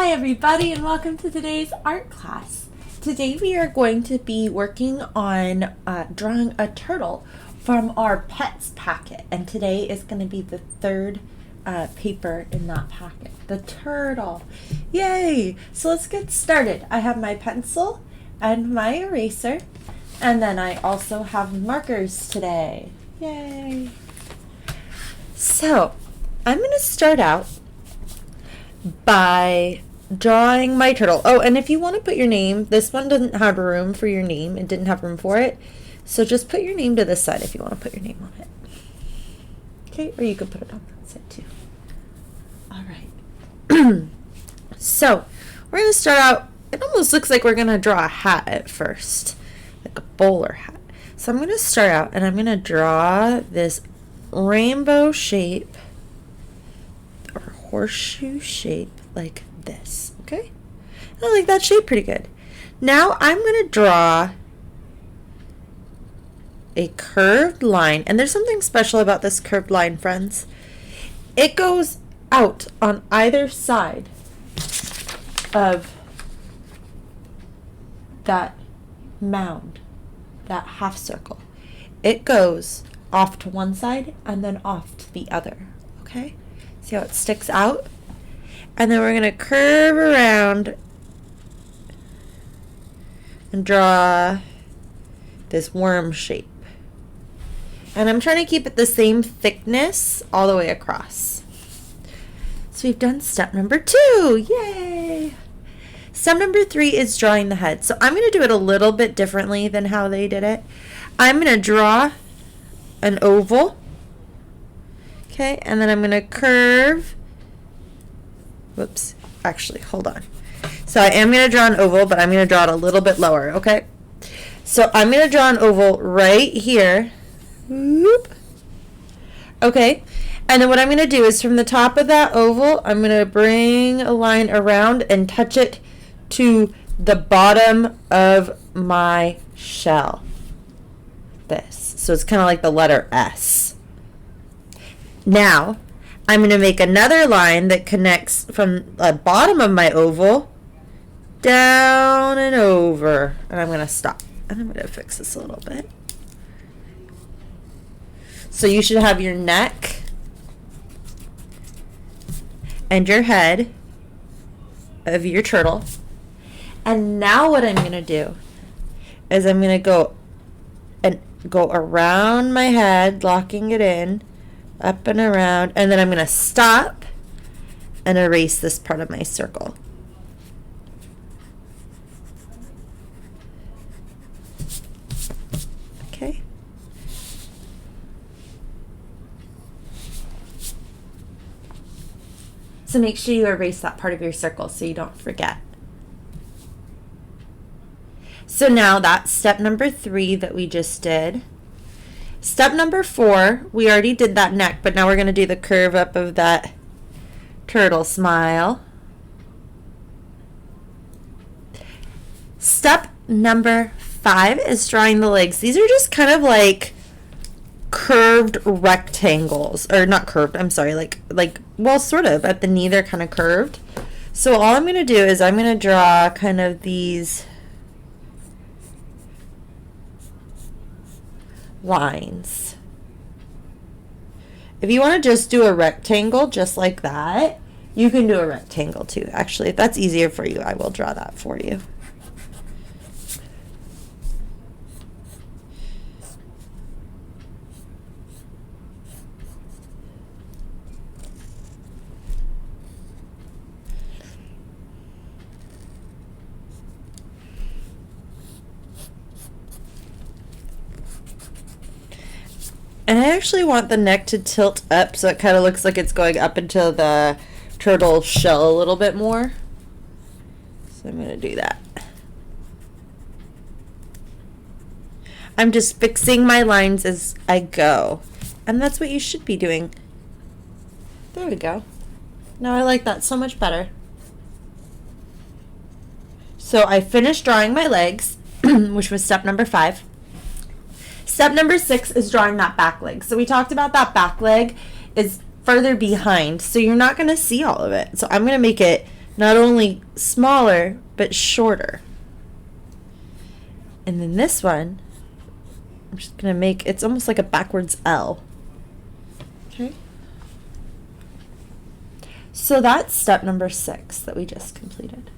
Hi everybody and welcome to today's art class. Today we are going to be working on drawing a turtle from our pets packet, and today is going to be the third paper in that packet, the turtle. Yay! So let's get started. I have my pencil and my eraser, and then I also have markers today. Yay! So I'm going to start out by drawing my turtle. Oh, and if you want to put your name, this one doesn't have room for your name. It didn't have room for it. So just put your name to this side if you want to put your name on it. Okay, or you could put it on that side too. All right. So we're going to start out, it almost looks like we're going to draw a hat at first, like a bowler hat. So I'm going to start out and I'm going to draw this rainbow shape or horseshoe shape like this, okay? I like that shape pretty good. Now I'm going to draw a curved line, and there's something special about this curved line, friends. It goes out on either side of that mound, that half circle. It goes off to one side and then off to the other, okay? See how it sticks out? And then we're going to curve around and draw this worm shape. And I'm trying to keep it the same thickness all the way across. So we've done step number 2. Yay! Step number 3 is drawing the head. So I'm going to do it a little bit differently than how they did it. I'm going to draw an oval. Okay, and then I'm going to curve. Whoops, actually, hold on. So I am going to draw an oval, but I'm going to draw it a little bit lower, okay? So I'm going to draw an oval right here. Whoop. Okay, and then what I'm going to do is from the top of that oval, I'm going to bring a line around and touch it to the bottom of my shell. This. So it's kind of like the letter S. Now, I'm going to make another line that connects from the bottom of my oval down and over. And I'm going to stop. And I'm going to fix this a little bit. So you should have your neck and your head of your turtle. And now what I'm going to do is I'm going to go around my head, locking it in, up and around, and then I'm going to stop and erase this part of my circle. Okay. So make sure you erase that part of your circle so you don't forget. So now that's step number 3 that we just did. Step number 4, we already did that neck, but now we're going to do the curve up of that turtle smile. Step number 5 is drawing the legs. These are just kind of like curved rectangles, or not curved, I'm sorry, like well, sort of. At the knee, they're kind of curved. So all I'm going to do is I'm going to draw kind of these lines. If you want to just do a rectangle just like that, you can do a rectangle too. Actually, if that's easier for you, I will draw that for you. And I actually want the neck to tilt up so it kind of looks like it's going up into the turtle shell a little bit more. So I'm going to do that. I'm just fixing my lines as I go. And that's what you should be doing. There we go. Now I like that so much better. So I finished drawing my legs, which was step number 5. Step number 6 is drawing that back leg. So we talked about that back leg is further behind, so you're not going to see all of it. So I'm going to make it Not only smaller, but shorter. And then this one, I'm just going to make, it's almost like a backwards L. Okay. So that's step number 6 that we just completed.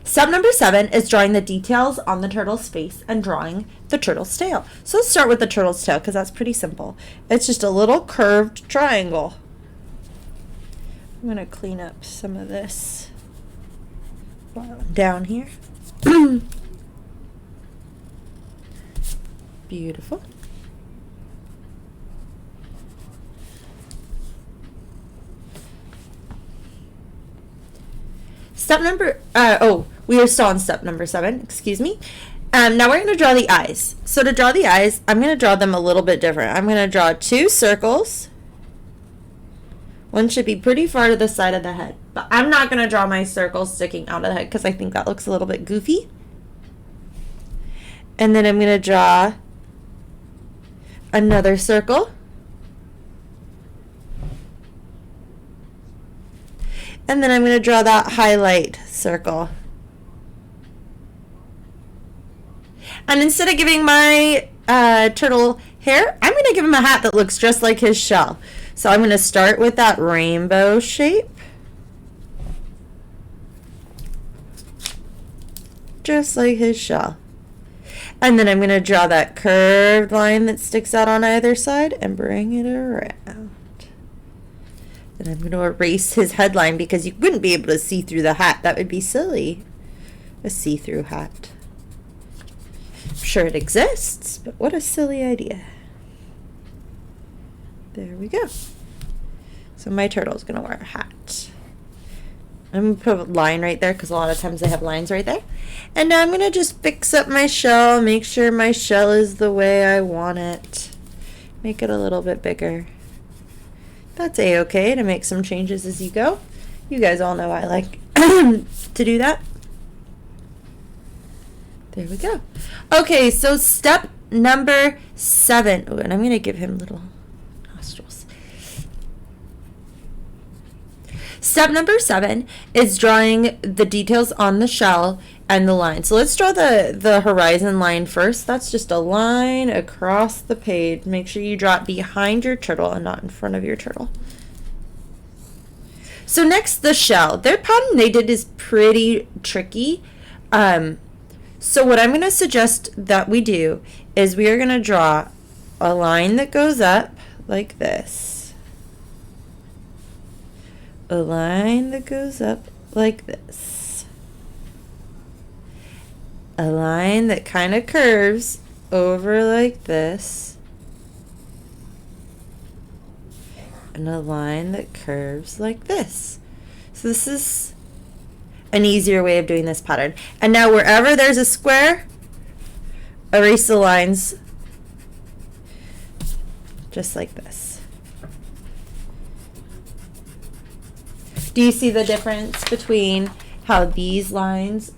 Step number 7 is drawing the details on the turtle's face and drawing the turtle's tail. So let's start with the turtle's tail because that's pretty simple. It's just a little curved triangle. I'm going to clean up some of this while I'm down here. Beautiful. Step number, we are still on step number 7, excuse me. Now we're going to draw the eyes. So to draw the eyes, I'm going to draw them a little bit different. I'm going to draw 2 circles. One should be pretty far to the side of the head. But I'm not going to draw my circles sticking out of the head because I think that looks a little bit goofy. And then I'm going to draw another circle. And then I'm going to draw that highlight circle. And instead of giving my turtle hair, I'm going to give him a hat that looks just like his shell. So I'm going to start with that rainbow shape. Just like his shell. And then I'm going to draw that curved line that sticks out on either side and bring it around. And I'm going to erase his headline because you wouldn't be able to see through the hat. That would be silly. A see-through hat. I'm sure it exists, but what a silly idea. There we go. So my turtle's going to wear a hat. I'm going to put a line right there because a lot of times they have lines right there. And now I'm going to just fix up my shell, make sure my shell is the way I want it. Make it a little bit bigger. That's a-okay to make some changes as you go. You guys all know I like to do that. There we go. Okay, so step number 7. Oh, and I'm going to give him little nostrils. Step number 7 is drawing the details on the shell and the line. So let's draw the horizon line first. That's just a line across the page. Make sure you draw it behind your turtle and not in front of your turtle. So next, the shell. Their pattern they did is pretty tricky. So what I'm going to suggest that we do is we are going to draw a line that goes up like this. A line that goes up like this. A line that kind of curves over like this. And a line that curves like this. So this is an easier way of doing this pattern. And now wherever there's a square, erase the lines just like this. Do you see the difference between how these lines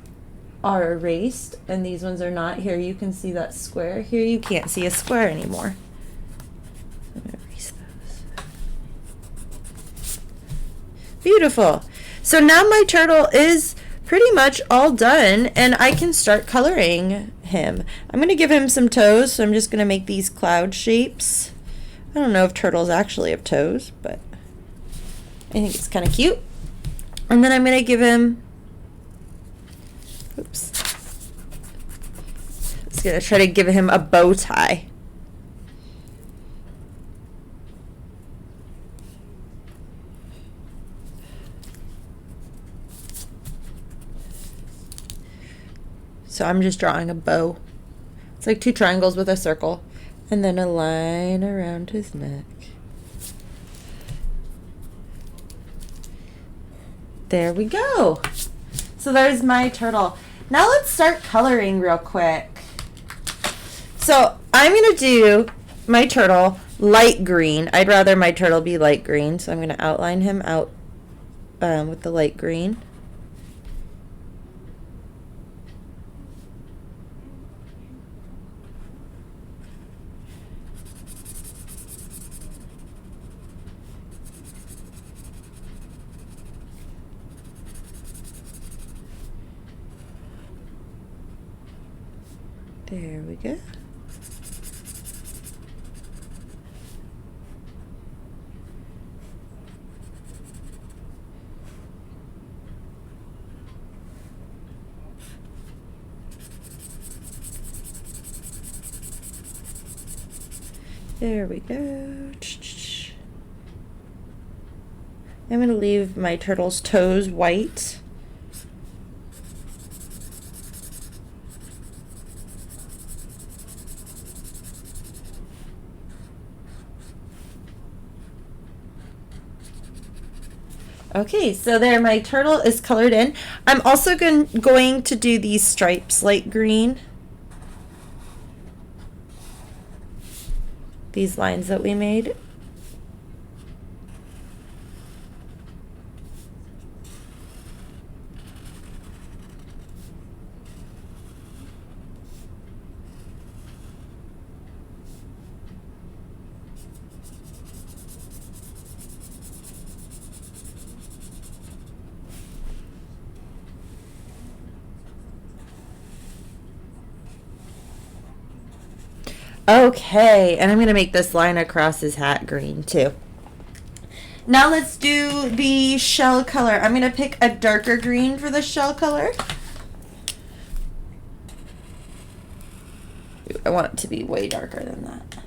are erased and these ones are not? Here you can see that square. Here you can't see a square anymore. I'm going to erase those. Beautiful. So now my turtle is pretty much all done and I can start coloring him. I'm going to give him some toes, so I'm just going to make these cloud shapes. I don't know if turtles actually have toes, but I think it's kind of cute. And then I'm going to give him, oops, just going to try to give him a bow tie. So I'm just drawing a bow. It's like 2 triangles with a circle and then a line around his neck. There we go. So there's my turtle. Now let's start coloring real quick. So I'm going to do my turtle light green. I'd rather my turtle be light green, so I'm going to outline him out with the light green. There we go. There we go. I'm going to leave my turtle's toes white. Okay, so there my turtle is colored in. I'm also going to do these stripes light green. These lines that we made. Okay, and I'm going to make this line across his hat green too. Now let's do the shell color. I'm going to pick a darker green for the shell color. I want it to be way darker than that.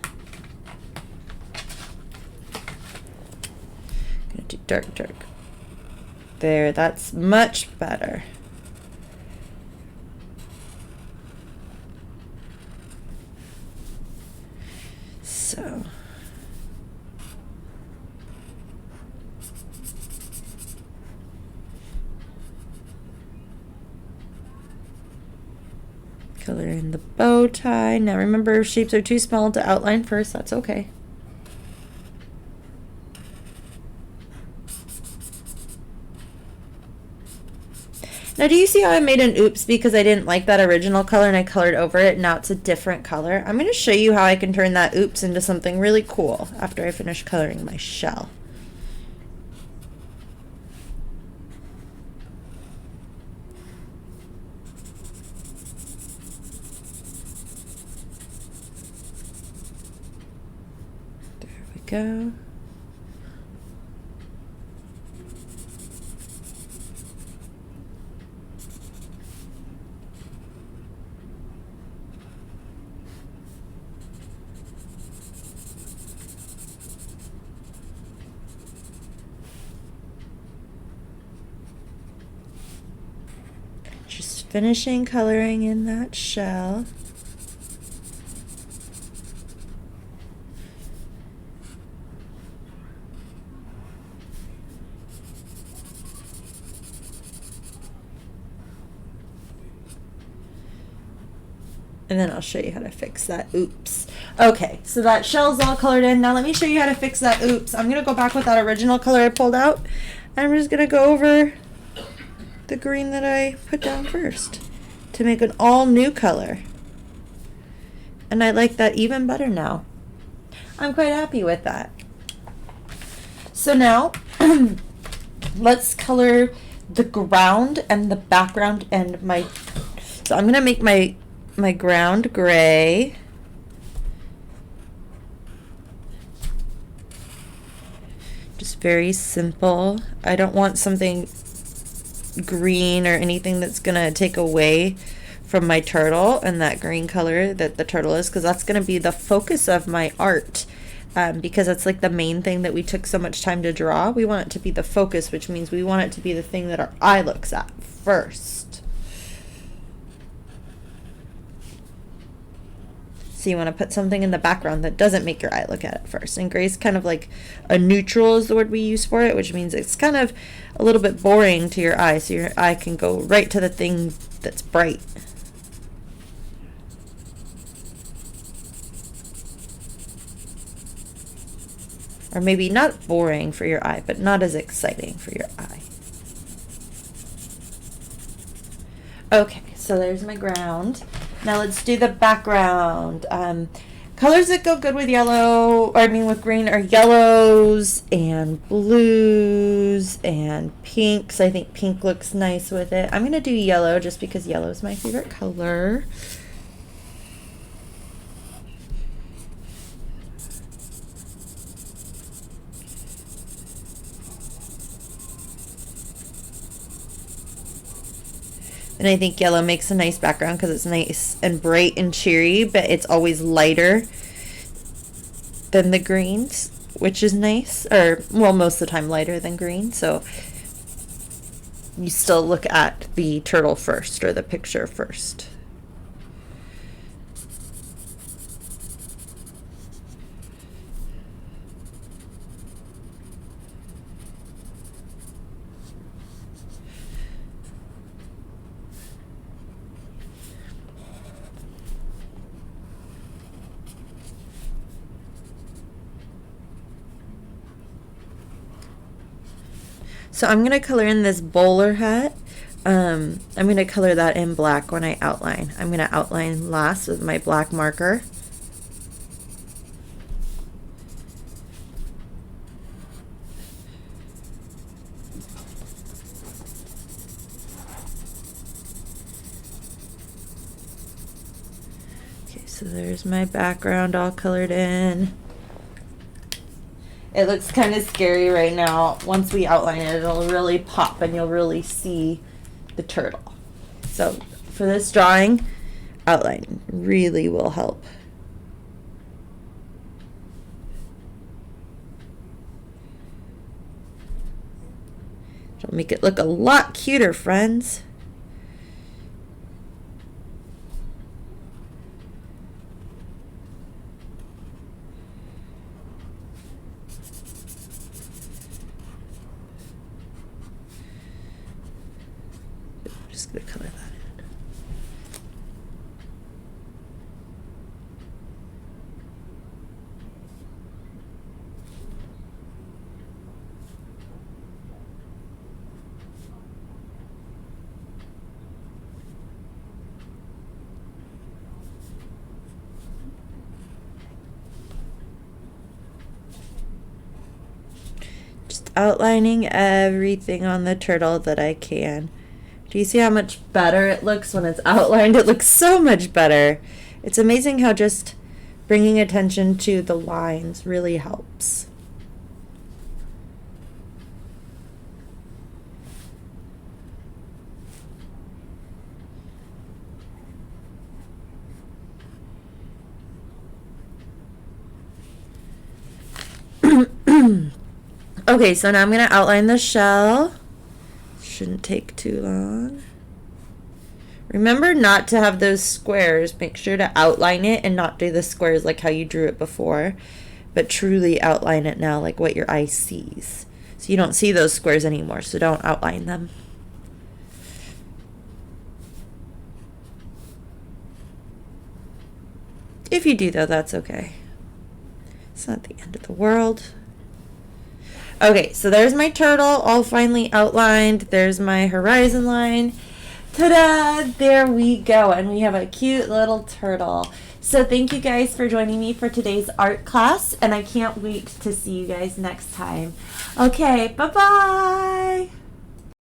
I'm going to do dark, dark. There, that's much better. So color in the bow tie. Now remember, shapes are too small to outline first. That's okay. Now do you see how I made an oops because I didn't like that original color and I colored over it? Now it's a different color. I'm going to show you how I can turn that oops into something really cool after I finish coloring my shell. There we go. Just finishing coloring in that shell. And then I'll show you how to fix that oops. Okay, so that shell's all colored in. Now let me show you how to fix that oops. I'm gonna go back with that original color I pulled out. And I'm just gonna go over the green that I put down first to make an all new color. And I like that even better now. I'm quite happy with that. So now let's color the ground and the background and so I'm gonna make my ground gray. Just very simple. I don't want something green or anything that's gonna take away from my turtle and that green color that the turtle is, because that's gonna be the focus of my art. Because that's like the main thing that we took so much time to draw. We want it to be the focus, which means we want it to be the thing that our eye looks at first. So you want to put something in the background that doesn't make your eye look at it first. And gray's kind of like a neutral is the word we use for it, which means it's kind of a little bit boring to your eye, so your eye can go right to the thing that's bright. Or maybe not boring for your eye, but not as exciting for your eye. Okay, so there's my ground. Now let's do the background. Colors that go good with yellow, or I mean with green, are yellows and blues and pinks. I think pink looks nice with it. I'm going to do yellow just because yellow is my favorite color. And I think yellow makes a nice background because it's nice and bright and cheery, but it's always lighter than the greens, which is nice. Or, well, most of the time lighter than green. So you still look at the turtle first, or the picture first. So I'm going to color in this bowler hat. I'm going to color that in black when I outline. I'm going to outline last with my black marker. Okay, so there's my background all colored in. It looks kind of scary right now. Once we outline it, it'll really pop and you'll really see the turtle. So for this drawing, outlining really will help. It'll make it look a lot cuter, friends. Just going to color that in. Just outlining everything on the turtle that I can. Do you see how much better it looks when it's outlined? It looks so much better. It's amazing how just bringing attention to the lines really helps. Okay, so now I'm going to outline the shell. Shouldn't take too long. Remember not to have those squares. Make sure to outline it and not do the squares like how you drew it before, but truly outline it now like what your eye sees. So you don't see those squares anymore, so don't outline them. If you do though, that's okay. It's not the end of the world. Okay, so there's my turtle all finally outlined. There's my horizon line. Ta-da! There we go. And we have a cute little turtle. So thank you guys for joining me for today's art class. And I can't wait to see you guys next time. Okay, bye-bye.